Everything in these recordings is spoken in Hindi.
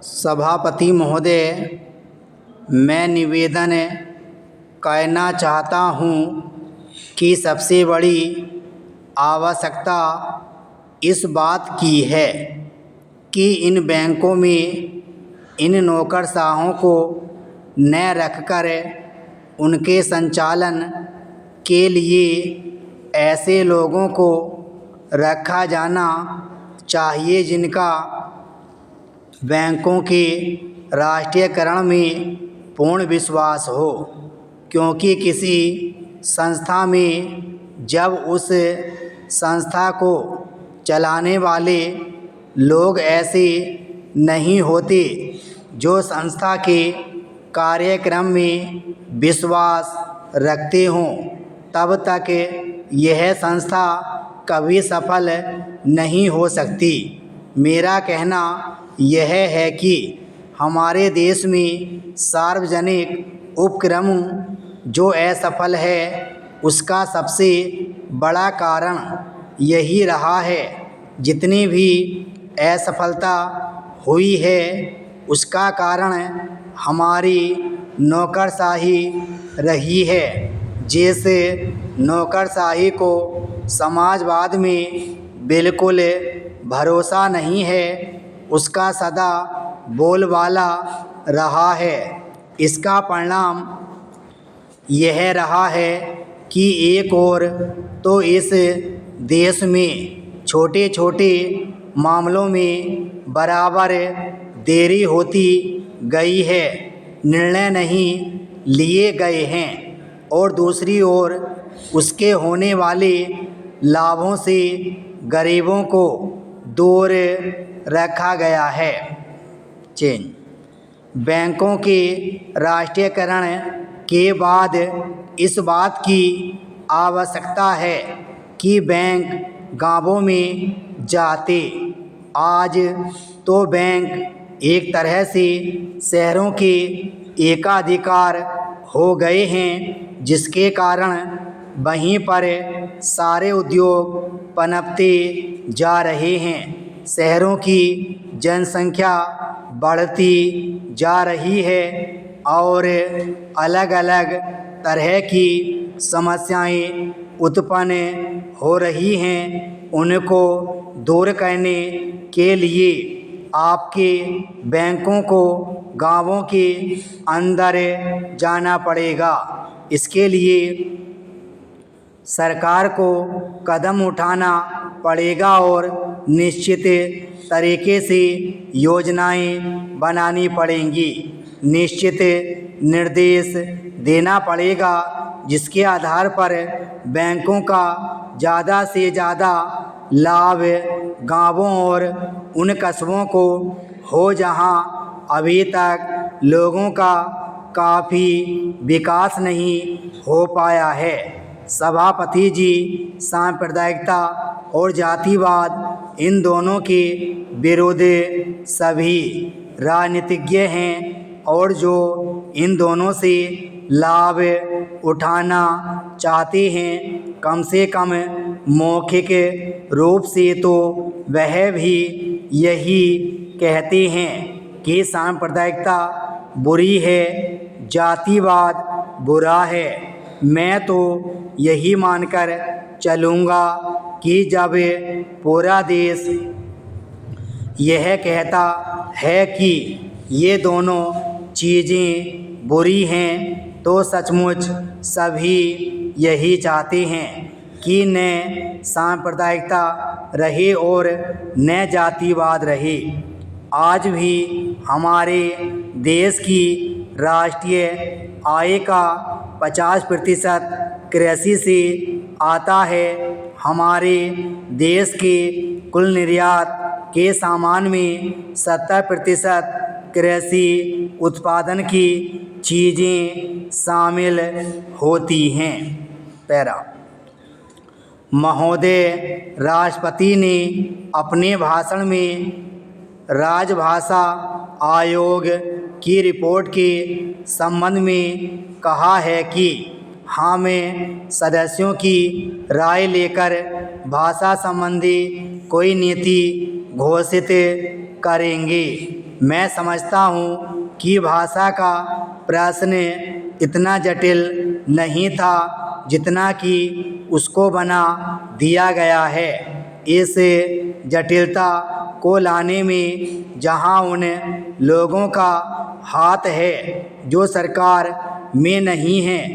सभापति महोदय, मैं निवेदन करना चाहता हूँ कि सबसे बड़ी आवश्यकता इस बात की है कि इन बैंकों में इन नौकरशाहों को न रखकर उनके संचालन के लिए ऐसे लोगों को रखा जाना चाहिए जिनका बैंकों के राष्ट्रीयकरण में पूर्ण विश्वास हो, क्योंकि किसी संस्था में जब उस संस्था को चलाने वाले लोग ऐसे नहीं होते जो संस्था के कार्यक्रम में विश्वास रखते हों, तब तक यह संस्था कभी सफल नहीं हो सकती। मेरा कहना यह है कि हमारे देश में सार्वजनिक उपक्रम जो असफल है, उसका सबसे बड़ा कारण यही रहा है। जितनी भी असफलता हुई है, उसका कारण हमारी नौकरशाही रही है। जैसे नौकरशाही को समाजवाद में बिल्कुल भरोसा नहीं है, उसका सदा बोलबाला रहा है। इसका परिणाम यह रहा है कि एक ओर तो इस देश में छोटे छोटे मामलों में बराबर देरी होती गई है, निर्णय नहीं लिए गए हैं, और दूसरी ओर उसके होने वाले लाभों से गरीबों को दूर रखा गया है। बैंकों के राष्ट्रीयकरण के बाद इस बात की आवश्यकता है कि बैंक गांवों में जाते। आज तो बैंक एक तरह से शहरों के एकाधिकार हो गए हैं, जिसके कारण वहीं पर सारे उद्योग पनपते जा रहे हैं। शहरों की जनसंख्या बढ़ती जा रही है और अलग अलग तरह की समस्याएं उत्पन्न हो रही हैं। उनको दूर करने के लिए आपके बैंकों को गांवों के अंदर जाना पड़ेगा। इसके लिए सरकार को कदम उठाना पड़ेगा और निश्चित तरीके से योजनाएं बनानी पड़ेंगी। निश्चित निर्देश देना पड़ेगा जिसके आधार पर बैंकों का ज़्यादा से ज़्यादा लाभ गांवों और उन कस्बों को हो जहां अभी तक लोगों का काफ़ी विकास नहीं हो पाया है। सभापति जी, सांप्रदायिकता और जातिवाद इन दोनों के विरुद्ध सभी राजनीतिज्ञ हैं, और जो इन दोनों से लाभ उठाना चाहते हैं, कम से कम मौखिक रूप से तो वह भी यही कहते हैं कि सांप्रदायिकता बुरी है, जातिवाद बुरा है। मैं तो यही मानकर चलूँगा कि जब पूरा देश यह कहता है कि ये दोनों चीज़ें बुरी हैं, तो सचमुच सभी यही चाहते हैं कि न सांप्रदायिकता रहे और न जातिवाद रहे। आज भी हमारे देश की राष्ट्रीय आय का 50% कृषि से आता है। हमारे देश के कुल निर्यात के सामान में 70% कृषि उत्पादन की चीज़ें शामिल होती हैं। महोदय, राष्ट्रपति ने अपने भाषण में राजभाषा आयोग की रिपोर्ट के संबंध में कहा है कि हम सदस्यों की राय लेकर भाषा संबंधी कोई नीति घोषित करेंगे। मैं समझता हूँ कि भाषा का प्रश्न इतना जटिल नहीं था जितना कि उसको बना दिया गया है। इस जटिलता को लाने में जहाँ उन लोगों का हाथ है जो सरकार में नहीं हैं,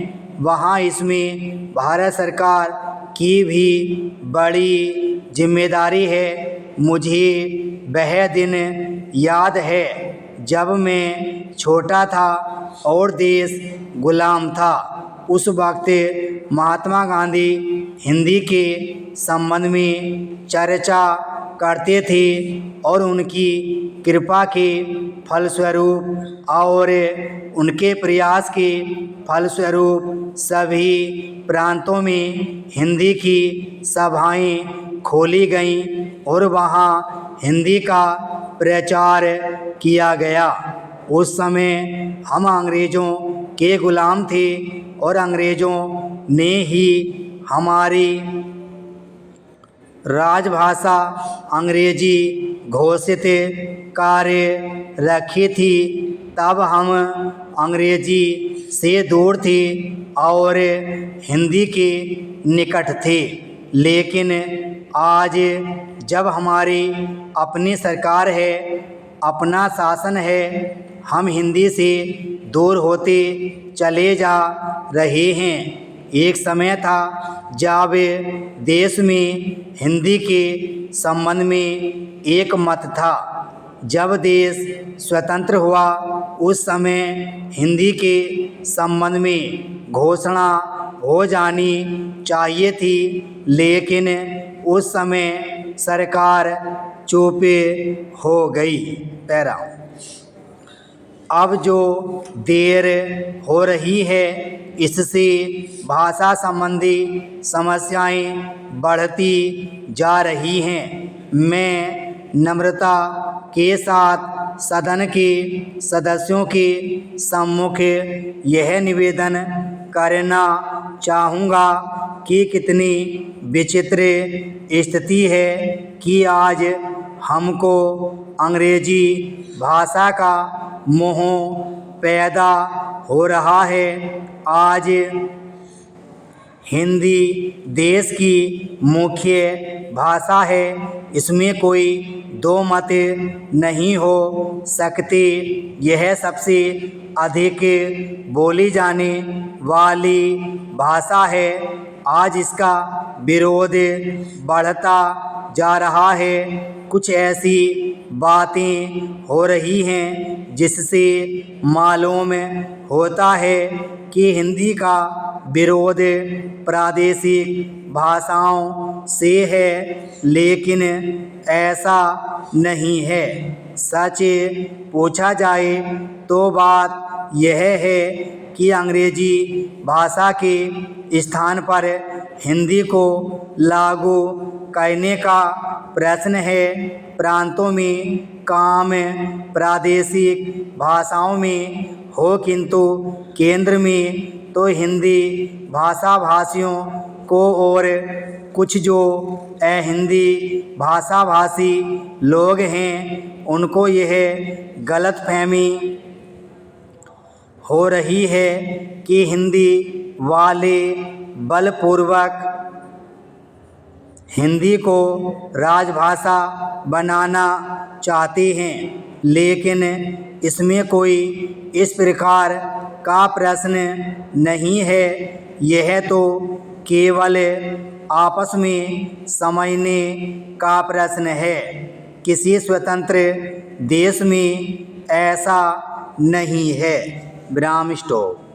वहाँ इसमें भारत सरकार की भी बड़ी जिम्मेदारी है। मुझे वह दिन याद है जब मैं छोटा था और देश गुलाम था। उस वक्त महात्मा गांधी हिंदी के संबंध में चर्चा करते थे और उनकी कृपा के फलस्वरूप और उनके प्रयास के फलस्वरूप सभी प्रांतों में हिंदी की सभाएं खोली गईं और वहाँ हिंदी का प्रचार किया गया। उस समय हम अंग्रेज़ों के गुलाम थे और अंग्रेज़ों ने ही हमारी राजभाषा अंग्रेजी घोषित कर रखी थी। तब हम अंग्रेजी से दूर थे और हिंदी के निकट थे। लेकिन आज जब हमारी अपनी सरकार है, अपना शासन है, हम हिंदी से दूर होते चले जा रहे हैं। एक समय था जब देश में हिंदी के संबंध में एक मत था। जब देश स्वतंत्र हुआ उस समय हिंदी के संबंध में घोषणा हो जानी चाहिए थी, लेकिन उस समय सरकार चुप हो गई। पैरा अब जो देर हो रही है इससे भाषा संबंधी समस्याएं बढ़ती जा रही हैं। मैं नम्रता के साथ सदन के सदस्यों के सम्मुख यह निवेदन करना चाहूँगा कि कितनी विचित्र स्थिति है कि आज हमको अंग्रेजी भाषा का मोह पैदा हो रहा है। आज हिंदी देश की मुख्य भाषा है, इसमें कोई दो मत नहीं हो सकते। यह सबसे अधिक बोली जाने वाली भाषा है। आज इसका विरोध बढ़ता जा रहा है। कुछ ऐसी बातें हो रही हैं जिससे मालूम होता है कि हिंदी का विरोध प्रादेशिक भाषाओं से है, लेकिन ऐसा नहीं है। सच पूछा जाए तो बात यह है कि अंग्रेजी भाषा के स्थान पर हिंदी को लागू करने का प्रश्न है। प्रांतों में काम प्रादेशिक भाषाओं में हो, किंतु केंद्र में तो हिंदी भाषा भाषियों को और कुछ जो हिंदी भाषा भाषी लोग हैं उनको यह गलतफहमी हो रही है कि हिंदी वाले बलपूर्वक हिंदी को राजभाषा बनाना चाहते हैं, लेकिन इसमें कोई इस प्रकार का प्रश्न नहीं है। यह तो केवल आपस में समझने का प्रश्न है। किसी स्वतंत्र देश में ऐसा नहीं है। विराम स्टॉप।